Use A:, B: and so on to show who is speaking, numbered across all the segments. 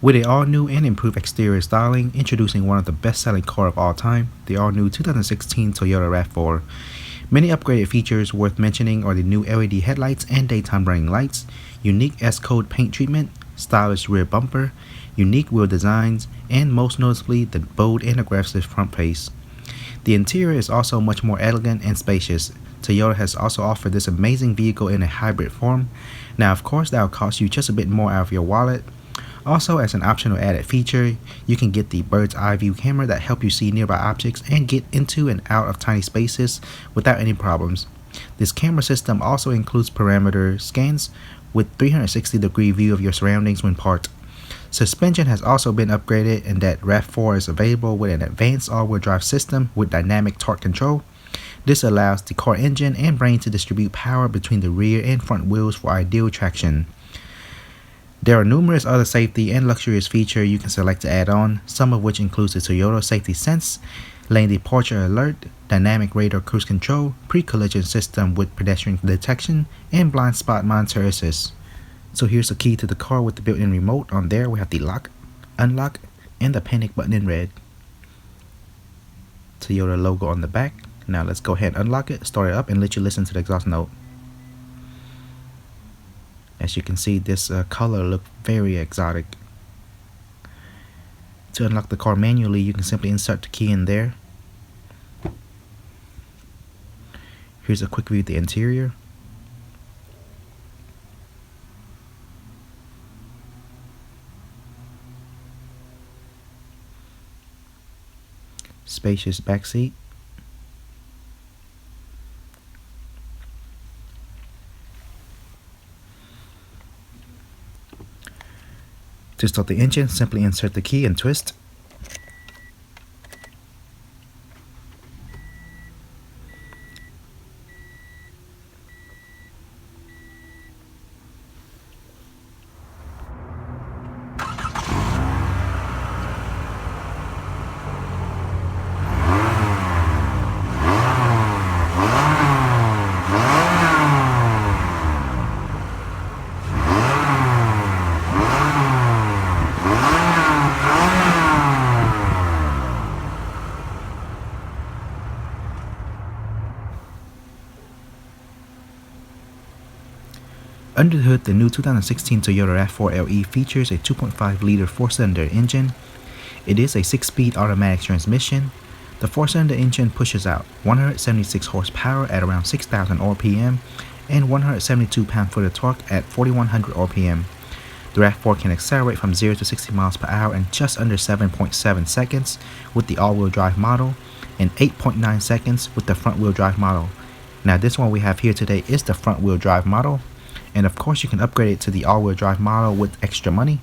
A: With an all-new and improved exterior styling, introducing one of the best-selling cars of all time, the all-new 2016 Toyota RAV4. Many upgraded features worth mentioning are the new LED headlights and daytime running lights, unique S-code paint treatment, stylish rear bumper, unique wheel designs, and most noticeably the bold and aggressive front face. The interior is also much more elegant and spacious. Toyota has also offered this amazing vehicle in a hybrid form. Now of course that will cost you just a bit more out of your wallet. Also, as an optional added feature, you can get the bird's eye view camera that help you see nearby objects and get into and out of tiny spaces without any problems. This camera system also includes parameter scans with 360-degree view of your surroundings when parked. Suspension has also been upgraded in that RAV4 is available with an advanced all-wheel drive system with dynamic torque control. This allows the car engine and brain to distribute power between the rear and front wheels for ideal traction. There are numerous other safety and luxurious features you can select to add on, some of which includes the Toyota Safety Sense, Lane Departure Alert, Dynamic Radar Cruise Control, Pre-Collision System with Pedestrian Detection, and Blind Spot Monitor Assist. So here's the key to the car with the built-in remote. On there we have the lock, unlock, and the panic button in red. Toyota logo on the back. Now let's go ahead and unlock it, start it up, and let you listen to the exhaust note. As you can see, this color looks very exotic. To unlock the car manually, you can simply insert the key in there. Here's a quick view of the interior. Spacious back seat. To start the engine, simply insert the key and twist. Under the hood, the new 2016 Toyota RAV4 LE features a 2.5-liter 4-cylinder engine. It is a 6-speed automatic transmission. The 4-cylinder engine pushes out 176 horsepower at around 6,000 RPM and 172 pound-foot of torque at 4,100 RPM. The RAV4 can accelerate from 0 to 60 miles per hour in just under 7.7 seconds with the all-wheel drive model and 8.9 seconds with the front-wheel drive model. Now this one we have here today is the front-wheel drive model. And of course you can upgrade it to the all-wheel drive model with extra money.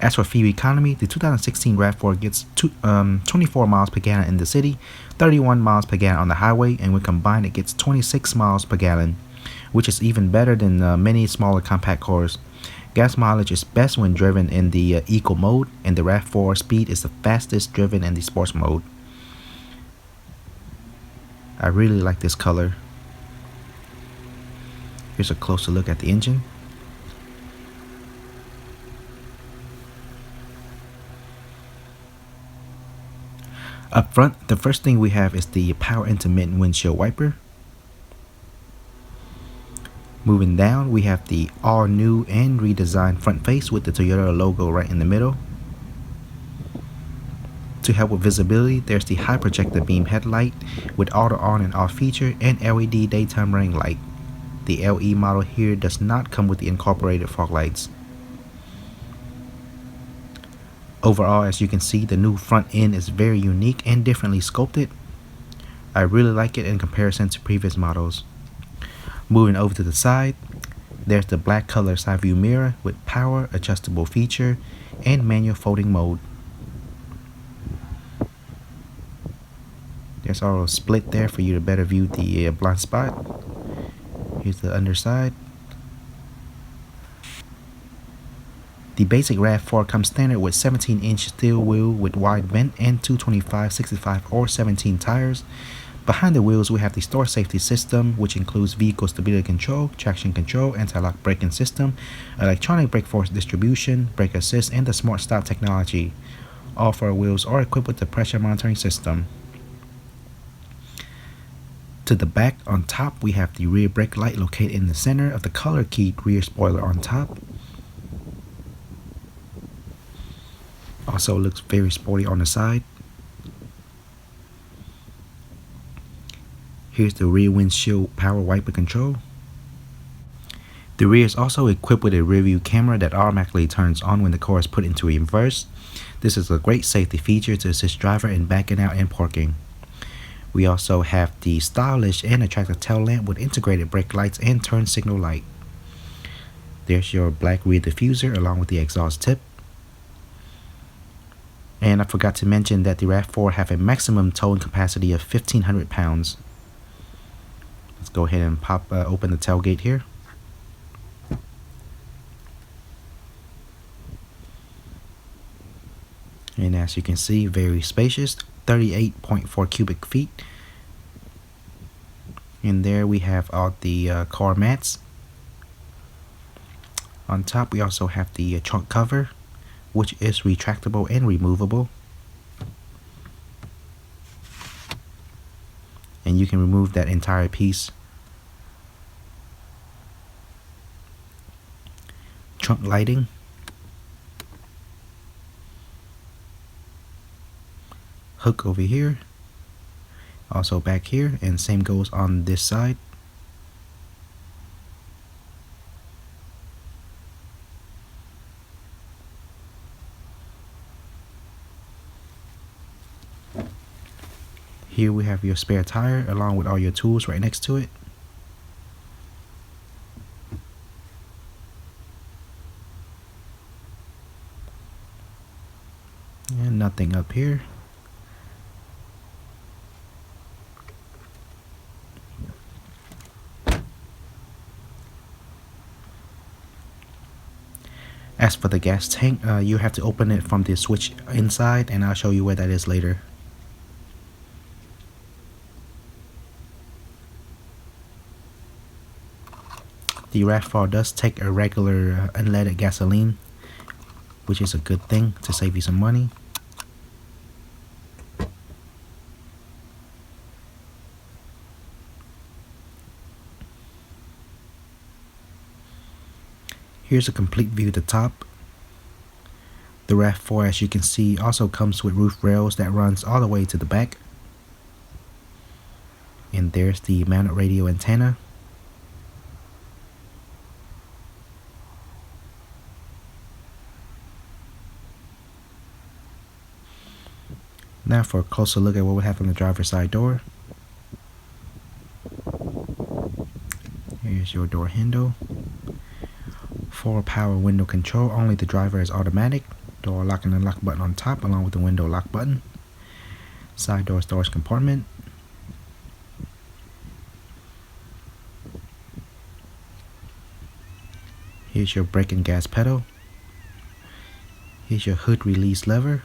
A: As for fuel economy, the 2016 RAV4 gets 24 miles per gallon in the city, 31 miles per gallon on the highway, and when combined it gets 26 miles per gallon, which is even better than many smaller compact cars. Gas mileage is best when driven in the eco mode, and the RAV4 speed is the fastest driven in the sports mode. I really like this color. Here's a closer look at the engine. Up front, the first thing we have is the power intermittent windshield wiper. Moving down, we have the all new and redesigned front face with the Toyota logo right in the middle. To help with visibility, there's the high projector beam headlight with auto on and off feature and LED daytime running light. The LE model here does not come with the incorporated fog lights. Overall, as you can see, the new front end is very unique and differently sculpted. I really like it in comparison to previous models. Moving over to the side, there's the black color side view mirror with power adjustable feature and manual folding mode. There's also a split there for you to better view the blind spot. Here's the underside. The basic RAV4 comes standard with 17-inch steel wheel with wide vent and 225, 65, or 17 tires. Behind the wheels, we have the store safety system, which includes vehicle stability control, traction control, anti-lock braking system, electronic brake force distribution, brake assist, and the smart stop technology. All four wheels are equipped with the pressure monitoring system. To the back, on top, we have the rear brake light located in the center of the color-keyed rear spoiler on top. Also looks very sporty on the side. Here's the rear windshield power wiper control. The rear is also equipped with a rear view camera that automatically turns on when the car is put into reverse. This is a great safety feature to assist driver in backing out and parking. We also have the stylish and attractive tail lamp with integrated brake lights and turn signal light. There's your black rear diffuser along with the exhaust tip. And I forgot to mention that the RAV4 have a maximum towing capacity of 1,500 pounds. Let's go ahead and open the tailgate here. And as you can see, very spacious, 38.4 cubic feet. And there we have all the car mats. On top we also have the trunk cover, which is retractable and removable. And you can remove that entire piece. Trunk lighting. Hook over here. Also back here, and same goes on this side. Here we have your spare tire along with all your tools right next to it. And nothing up here. As for the gas tank, you have to open it from the switch inside, and I'll show you where that is later. The RAV4 does take a regular unleaded gasoline, which is a good thing to save you some money. Here's a complete view of the top. The RAV4, as you can see, also comes with roof rails that runs all the way to the back. And there's the mounted radio antenna. Now for a closer look at what we have on the driver's side door. Here's your door handle. For power window control, only the driver is automatic. Door lock and unlock button on top along with the window lock button. Side door storage compartment. Here's your brake and gas pedal. Here's your hood release lever.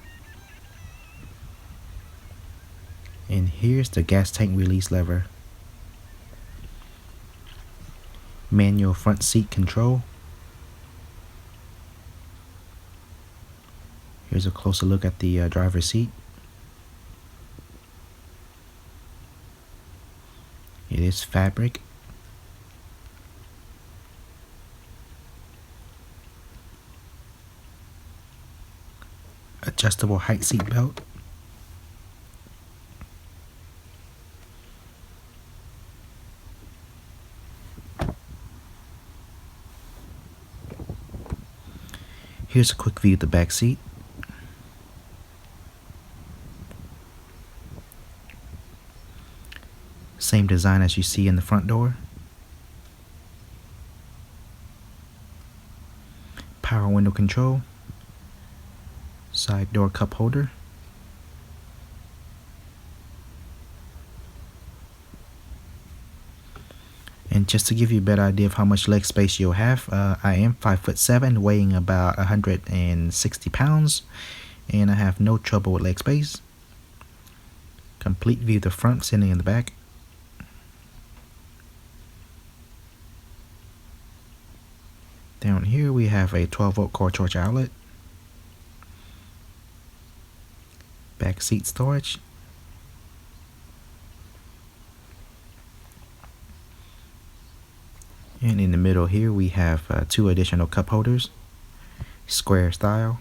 A: And here's the gas tank release lever. Manual front seat control. Here's a closer look at the driver's seat. It is fabric. Adjustable height seat belt. Here's a quick view of the back seat. Same design as you see in the front door. Power window control. Side door cup holder. And just to give you a better idea of how much leg space you'll have, I am 5'7", weighing about 160 pounds, and I have no trouble with leg space. Complete view of the front, sitting in the back. Down here we have a 12-volt car charge outlet. Back seat storage. And in the middle here we have 2 additional cup holders, square style.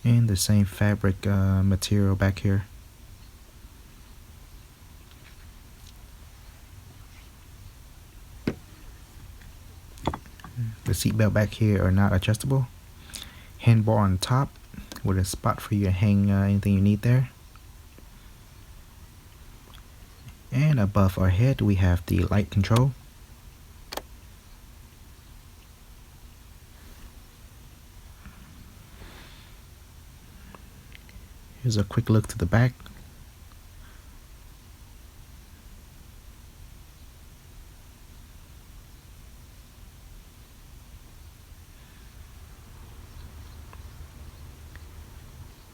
A: And the same fabric material back here. The seatbelt back here are not adjustable. Handbar on top with a spot for you to hang anything you need there. And above our head we have the light control. Here's a quick look to the back.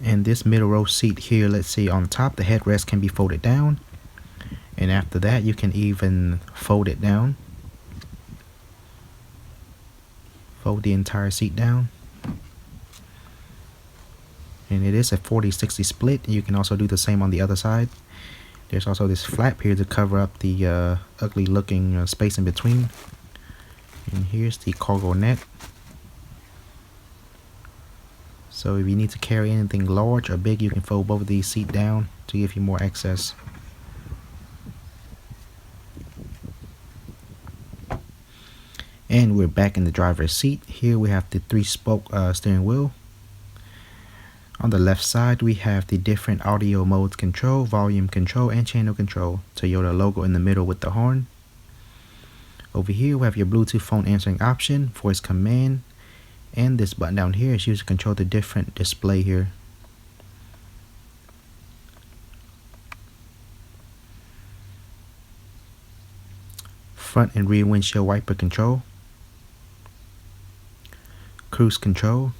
A: And this middle row seat here, let's see, on top the headrest can be folded down, and after that you can even fold it down, fold the entire seat down. And it is a 40-60 split. You can also do the same on the other side. There's also this flap here to cover up the ugly looking space in between. And here's the cargo net. So if you need to carry anything large or big, you can fold both of these seats down to give you more access. And we're back in the driver's seat. Here we have the 3-spoke steering wheel. On the left side we have the different audio modes control, volume control, and channel control. Toyota logo in the middle with the horn. Over here we have your Bluetooth phone answering option, voice command, and this button down here is used to control the different display here. Front and rear windshield wiper control, cruise control,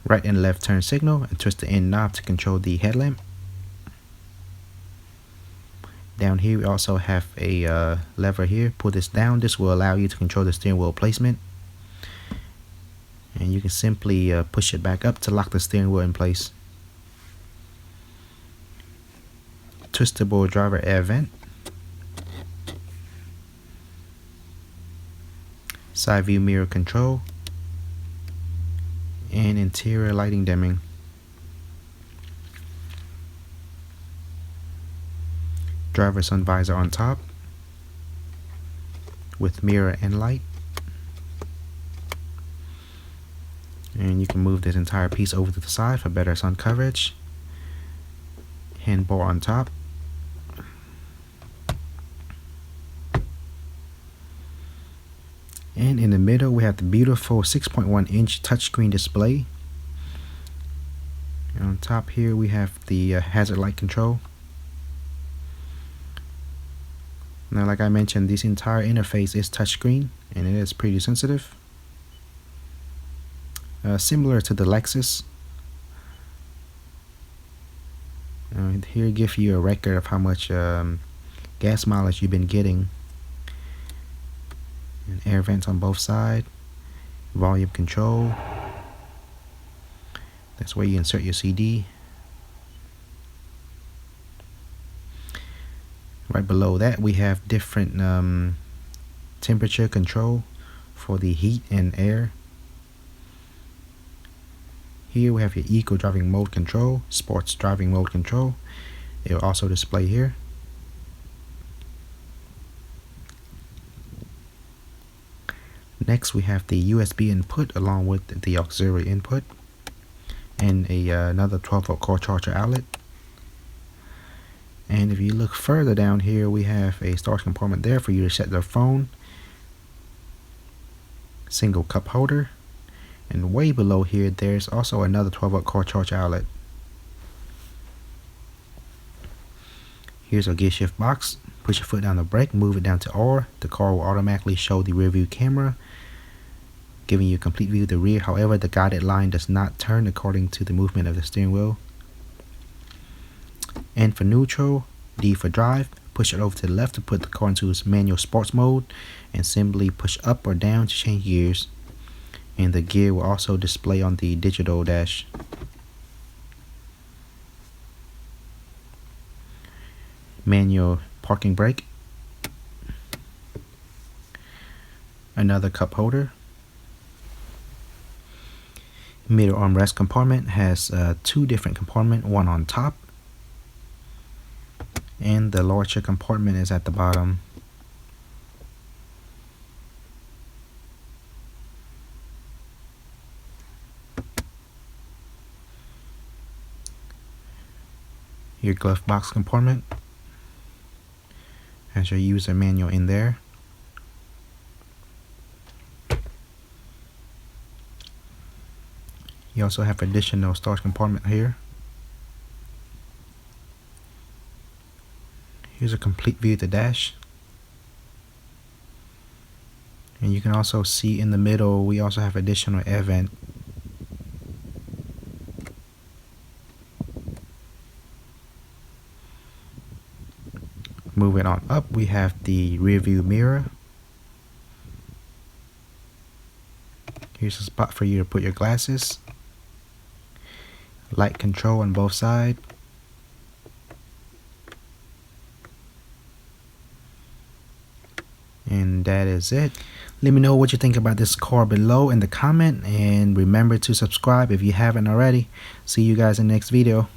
A: right and left turn signal, and twist the end knob to control the headlamp. Down here we also have a lever here. Pull this down. This will allow you to control the steering wheel placement. And you can simply push it back up to lock the steering wheel in place. Twistable driver air vent. Side view mirror control. And interior lighting dimming. Driver sun visor on top with mirror and light. And you can move this entire piece over to the side for better sun coverage. Handbar on top. And in the middle we have the beautiful 6.1-inch touchscreen display. And on top here we have the hazard light control. Now, like I mentioned, this entire interface is touchscreen and it is pretty sensitive. Similar to the Lexus. Here gives you a record of how much gas mileage you've been getting. And air vents on both sides. Volume control. That's where you insert your CD. Right below that we have different temperature control for the heat and air. Here we have your eco driving mode control, sports driving mode control. It will also display here. Next we have the USB input along with the auxiliary input and another 12-volt car charger outlet. And if you look further down here, we have a storage compartment there for you to set the phone. Single cup holder. And way below here, there's also another 12-volt car charge outlet. Here's a gear shift box. Push your foot down the brake, move it down to R. The car will automatically show the rear view camera. giving you a complete view of the rear. However, the guided line does not turn according to the movement of the steering wheel. N for neutral, D for drive. Push it over to the left to put the car into its manual sports mode, and simply push up or down to change gears. And the gear will also display on the digital dash. Manual parking brake. Another cup holder. Middle armrest compartment has two different compartments, one on top, and the larger compartment is at the bottom. Your glove box compartment has your user manual in there. You also have additional storage compartment here. Here's a complete view of the dash. And you can also see in the middle we also have additional air vent. Moving on up, we have the rear view mirror. Here's a spot for you to put your glasses. Light control on both sides. And that is it. Let me know what you think about this car below in the comment, and remember to subscribe if you haven't already. See you guys in the next video.